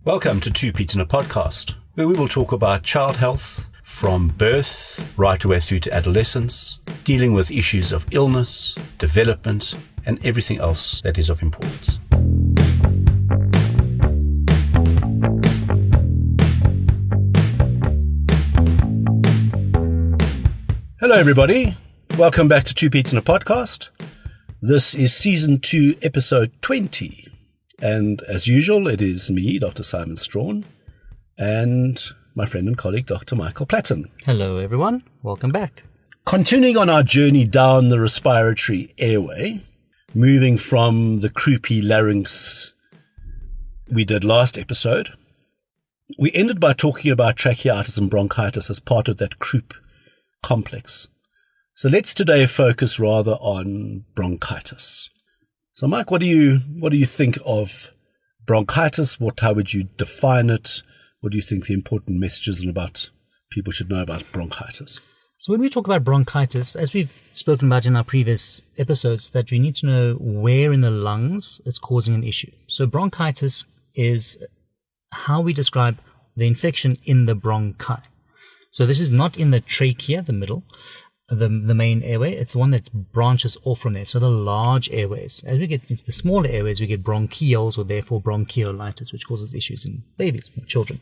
Welcome to Two Pete's in a Podcast, where we will talk about child health from birth right away through to adolescence, dealing with issues of illness, development, and everything else that is of importance. Hello, everybody. Welcome back to Two Pete's in a Podcast. This is Season 2, Episode 20. And as usual, it is me, Dr. Simon Strawn, and my friend and colleague, Dr. Michael Platten. Hello, everyone. Welcome back. Continuing on our journey down the respiratory airway, moving from the croupy larynx we did last episode, we ended by talking about tracheitis and bronchitis as part of that croup complex. So let's today focus rather on bronchitis. So, Mike, what do you think of bronchitis? How would you define it? What do you think the important messages and about people should know about bronchitis? So when we talk about bronchitis, as we've spoken about in our previous episodes, that we need to know where in the lungs it's causing an issue. So bronchitis is how we describe the infection in the bronchi. So this is not in the trachea, the middle, the main airway. It's the one that branches off from there. So the large airways. As we get into the smaller airways, we get bronchioles, or therefore bronchiolitis, which causes issues in babies, children.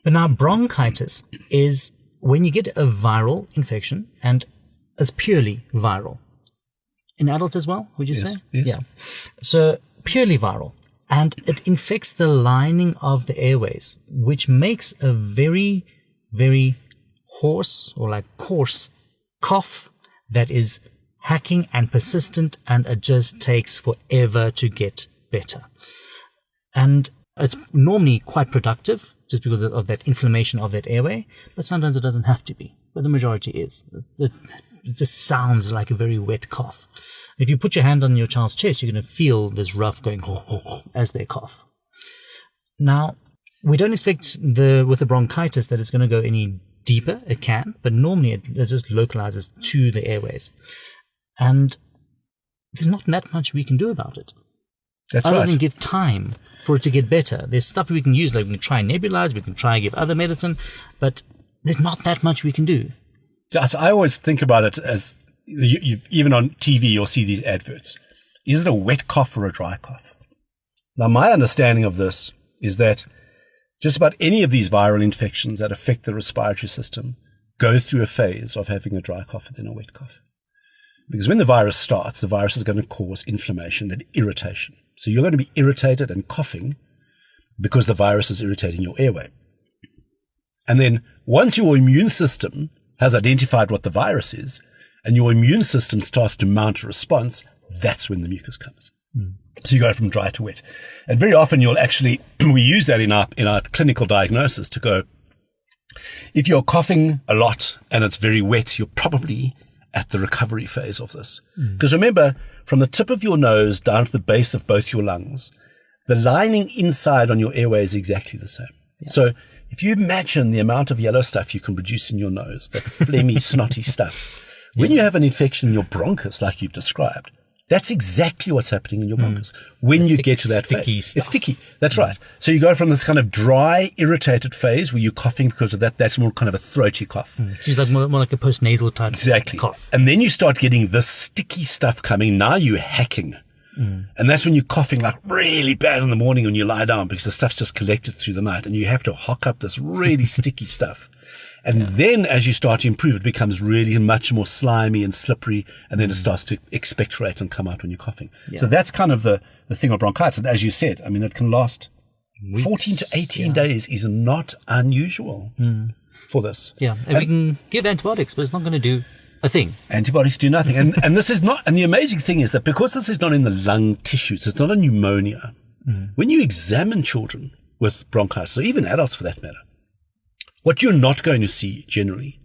But now bronchitis is when you get a viral infection, and it's purely viral. In adults as well, would you say? Yes. Yeah. So purely viral. And it infects the lining of the airways, which makes a very, very hoarse or like coarse cough that is hacking and persistent, and it just takes forever to get better. And it's normally quite productive just because of that inflammation of that airway, but sometimes it doesn't have to be, but the majority is. It just sounds like a very wet cough. If you put your hand on your child's chest, you're going to feel this rough going as they cough. Now, we don't expect with the bronchitis that it's going to go any deeper. It can, but normally it just localizes to the airways. And there's not that much we can do about it. That's other right. than give time for it to get better. There's stuff we can use, like we can try nebulize, we can try give other medicine, but there's not that much we can do. Yes, I always think about it as, even on TV, you'll see these adverts. Is it a wet cough or a dry cough? Now, my understanding of this is that just about any of these viral infections that affect the respiratory system go through a phase of having a dry cough and then a wet cough. Because when the virus starts, the virus is going to cause inflammation and irritation. So you're going to be irritated and coughing because the virus is irritating your airway. And then once your immune system has identified what the virus is, and your immune system starts to mount a response, that's when the mucus comes. So you go from dry to wet. And very often we use that in our clinical diagnosis to go, if you're coughing a lot and it's very wet, you're probably at the recovery phase of this. Because remember, from the tip of your nose down to the base of both your lungs, the lining inside on your airway is exactly the same. Yeah. So if you imagine the amount of yellow stuff you can produce in your nose, that phlegmy, snotty stuff, when you have an infection in your bronchus, like you've described, that's exactly what's happening in your bronchus. When you get to that phase, stuff. It's sticky. That's right. So you go from this kind of dry, irritated phase where you're coughing because of that. That's more kind of a throaty cough. So it's like more like a post-nasal type cough. And then you start getting this sticky stuff coming. Now you're hacking. And that's when you're coughing like really bad in the morning when you lie down because the stuff's just collected through the night and you have to hock up this really sticky stuff. And then as you start to improve, it becomes really much more slimy and slippery, and then it starts to expectorate and come out when you're coughing. Yeah. So that's kind of the thing of bronchitis. And as you said, I mean, it can last weeks, 14 to 18 days is not unusual for this. Yeah, and we can give antibiotics, but it's not going to do a thing. Antibiotics do nothing. And this is not, and the amazing thing is that because this is not in the lung tissues, it's not a pneumonia. When you examine children with bronchitis, or even adults for that matter, what you're not going to see generally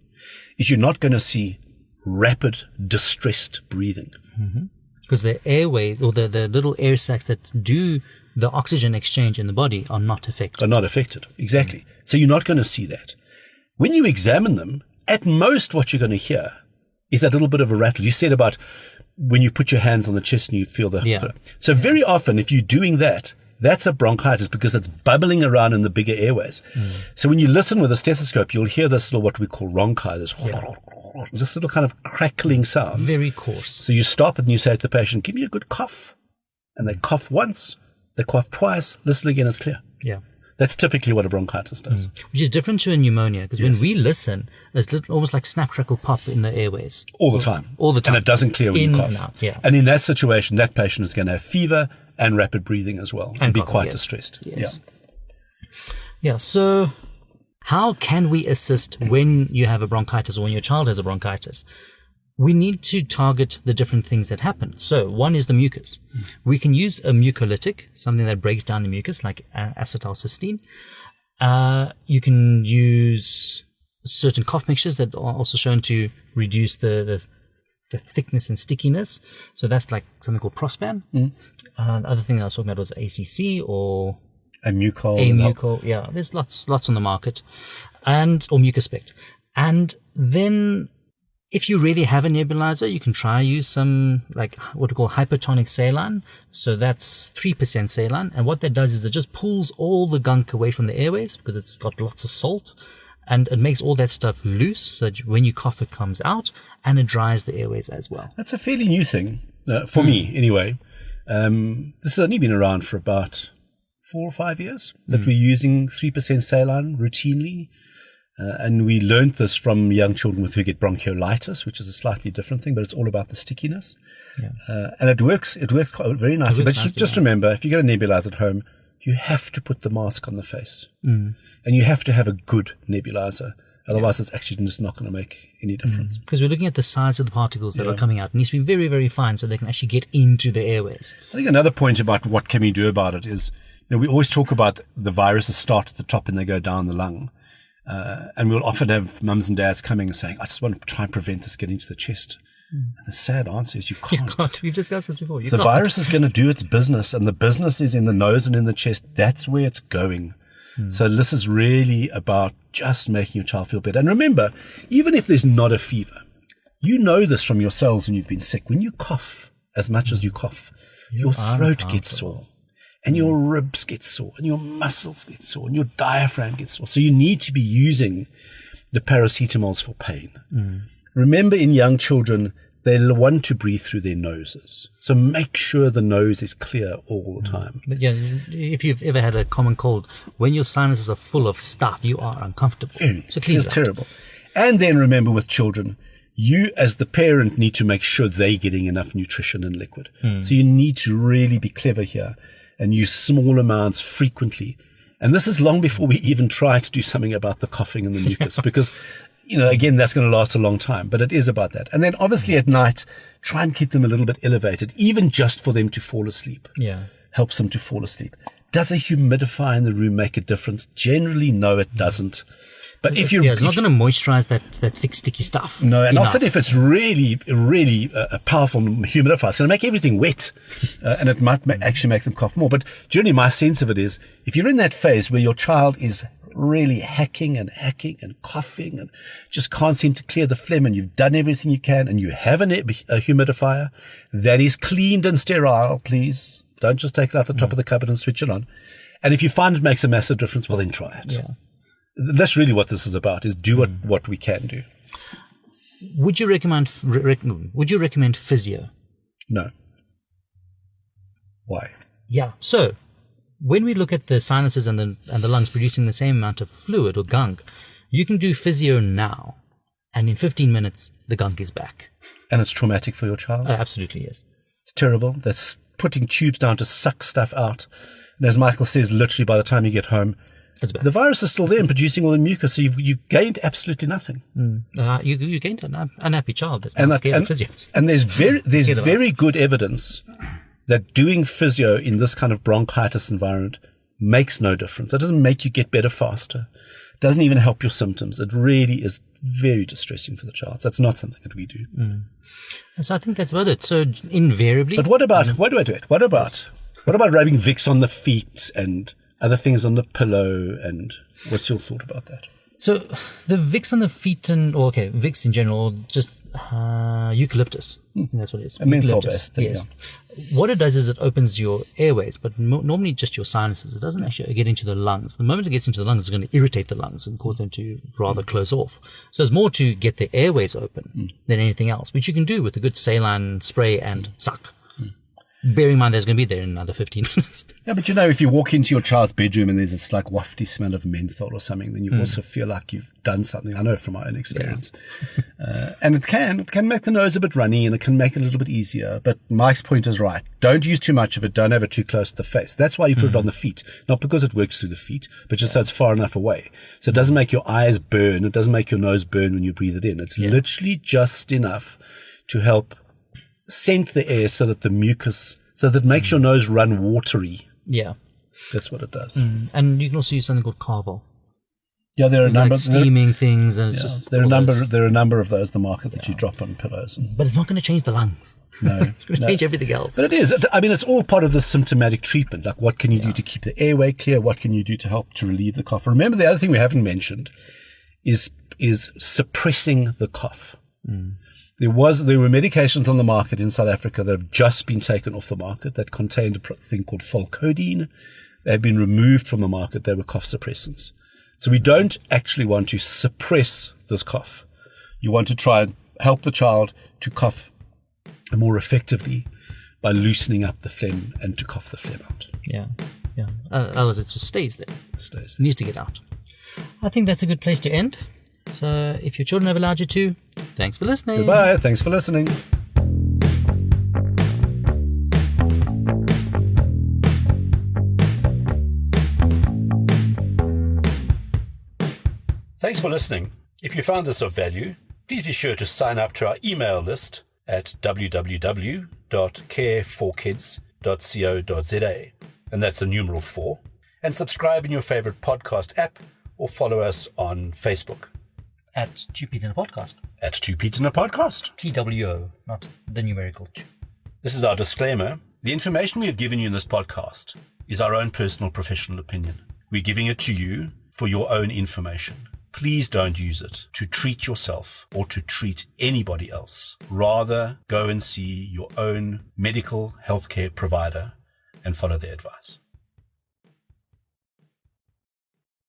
is you're not going to see rapid, distressed breathing. Because the airways or the little air sacs that do the oxygen exchange in the body are not affected. Are not affected, exactly. So you're not going to see that. When you examine them, at most what you're going to hear is that little bit of a rattle. You said about when you put your hands on the chest and you feel the... Yeah. So very often if you're doing that, That's a bronchitis because it's bubbling around in the bigger airways. So when you listen with a stethoscope, you'll hear this little, what we call ronchi, this little kind of crackling sound. Very coarse. So you stop and you say to the patient, give me a good cough. And they cough once, they cough twice, listen again, it's clear. Yeah. That's typically what a bronchitis does. Which is different to a pneumonia, because when we listen, it's almost like snap, crackle, pop in the airways. All the time. All the time. And it doesn't clear when you cough. And out, yeah. And in that situation, that patient is going to have fever and rapid breathing as well, and be coughing, quite yes. distressed. Yes. Yeah, so how can we assist when you have a bronchitis or when your child has a bronchitis? We need to target the different things that happen. So one is the mucus. We can use a mucolytic, something that breaks down the mucus, like acetylcysteine. You can use certain cough mixtures that are also shown to reduce the thickness and stickiness. So that's like something called Prospan. The other thing that I was talking about was ACC or Amucol. Yeah, there's lots on the market, or Mucospect. And then if you really have a nebulizer, you can try use some like what we call hypertonic saline. So that's 3% saline. And what that does is it just pulls all the gunk away from the airways because it's got lots of salt. And it makes all that stuff loose so that when you cough, it comes out, and it dries the airways as well. That's a fairly new thing, for me anyway. This has only been around for about 4 or 5 years that we're using 3% saline routinely. And we learned this from young children who get bronchiolitis, which is a slightly different thing, but it's all about the stickiness. Yeah. And it works quite, very nicely. But just remember, if you get a nebulizer at home, you have to put the mask on the face. And you have to have a good nebulizer. Otherwise, it's actually just not going to make any difference. Because we're looking at the size of the particles that are coming out. It needs to be very, very fine so they can actually get into the airways. I think another point about what can we do about it is, we always talk about the viruses start at the top and they go down the lung. And we'll often have mums and dads coming and saying, I just want to try and prevent this getting to the chest. And the sad answer is you can't. You can't. We've discussed this before. The virus is going to do its business, and the business is in the nose and in the chest. That's where it's going. So this is really about just making your child feel better. And remember, even if there's not a fever, you know this from your cells when you've been sick. When you cough, as much as you cough, your throat gets sore. And your ribs get sore, and your muscles get sore, and your diaphragm gets sore. So you need to be using the paracetamols for pain. Remember, in young children, they'll want to breathe through their noses. So make sure the nose is clear all the time. But yeah, if you've ever had a common cold, when your sinuses are full of stuff, you are uncomfortable. So clean it out. Terrible. And then remember, with children, you as the parent need to make sure they're getting enough nutrition and liquid. So you need to really be clever here and use small amounts frequently. And this is long before we even try to do something about the coughing and the mucus, because, again, that's going to last a long time, but it is about that. And then obviously at night, try and keep them a little bit elevated, even just for them to fall asleep. Yeah. Helps them to fall asleep. Does a humidifier in the room make a difference? Generally, no, it doesn't. But if it's not going to moisturize that thick, sticky stuff. No, and often if it's really, really a powerful humidifier, it's going to make everything wet, and it might actually make them cough more. But generally, my sense of it is, if you're in that phase where your child is really hacking and coughing and just can't seem to clear the phlegm, and you've done everything you can, and you have a humidifier that is cleaned and sterile, please. Don't just take it out the top of the cupboard and switch it on. And if you find it makes a massive difference, well, then try it. Yeah. That's really what this is about, is do what we can do. Would you recommend physio? No. Why? Yeah. So when we look at the sinuses and the lungs producing the same amount of fluid or gunk, you can do physio now, and in 15 minutes, the gunk is back. And it's traumatic for your child? Absolutely, yes. It's terrible. That's putting tubes down to suck stuff out. And as Michael says, literally by the time you get home, the virus is still there and producing all the mucus, so you've gained absolutely nothing. You gained an unhappy child that's not scared of physios. And there's very good evidence that doing physio in this kind of bronchitis environment makes no difference. It doesn't make you get better faster. It doesn't even help your symptoms. It really is very distressing for the child. So that's not something that we do. So I think that's about it. So invariably... But what about rubbing Vicks on the feet and other things on the pillow, and what's your thought about that? So the Vicks on the feet Vicks in general, just eucalyptus. I think that's what it is. A menthol Eucalyptus, based thing, yes. What it does is it opens your airways, but normally just your sinuses. It doesn't actually get into the lungs. The moment it gets into the lungs, it's going to irritate the lungs and cause them to rather close off. So it's more to get the airways open than anything else, which you can do with a good saline spray and suck. Bearing in mind there's going to be there in another 15 minutes. Yeah, but if you walk into your child's bedroom and there's this like wafty smell of menthol or something, then you also feel like you've done something. I know from my own experience. And it can make the nose a bit runny and it can make it a little bit easier. But Mike's point is right. Don't use too much of it. Don't have it too close to the face. That's why you put it on the feet. Not because it works through the feet, but just so it's far enough away. So it doesn't make your eyes burn. It doesn't make your nose burn when you breathe it in. It's literally just enough to help scent the air so that the mucus, so that it makes your nose run watery. Yeah. That's what it does. And you can also use something called Carvel. Yeah, there are a number of steaming things, and it's just there are a number of those in the market that you drop on pillows. But it's not going to change the lungs. No, it's going to change everything else. But it is. I mean, it's all part of the symptomatic treatment. Like, what can you do to keep the airway clear? What can you do to help to relieve the cough? Remember, the other thing we haven't mentioned is suppressing the cough. There were medications on the market in South Africa that have just been taken off the market that contained a thing called Volcodeine. They have been removed from the market. They were cough suppressants. So we don't actually want to suppress this cough. You want to try and help the child to cough more effectively by loosening up the phlegm and to cough the phlegm out. Yeah. Otherwise, it just stays there. It needs to get out. I think that's a good place to end. So if your children have allowed you to, thanks for listening. Goodbye. Thanks for listening. Thanks for listening. If you found this of value, please be sure to sign up to our email list at www.careforkids.co.za, and that's the numeral 4, and subscribe in your favorite podcast app or follow us on Facebook. At 2 Pete in a Podcast. At 2 Pete in a Podcast. TWO, not the numerical 2. This is our disclaimer. The information we have given you in this podcast is our own personal professional opinion. We're giving it to you for your own information. Please don't use it to treat yourself or to treat anybody else. Rather, go and see your own medical healthcare provider and follow their advice.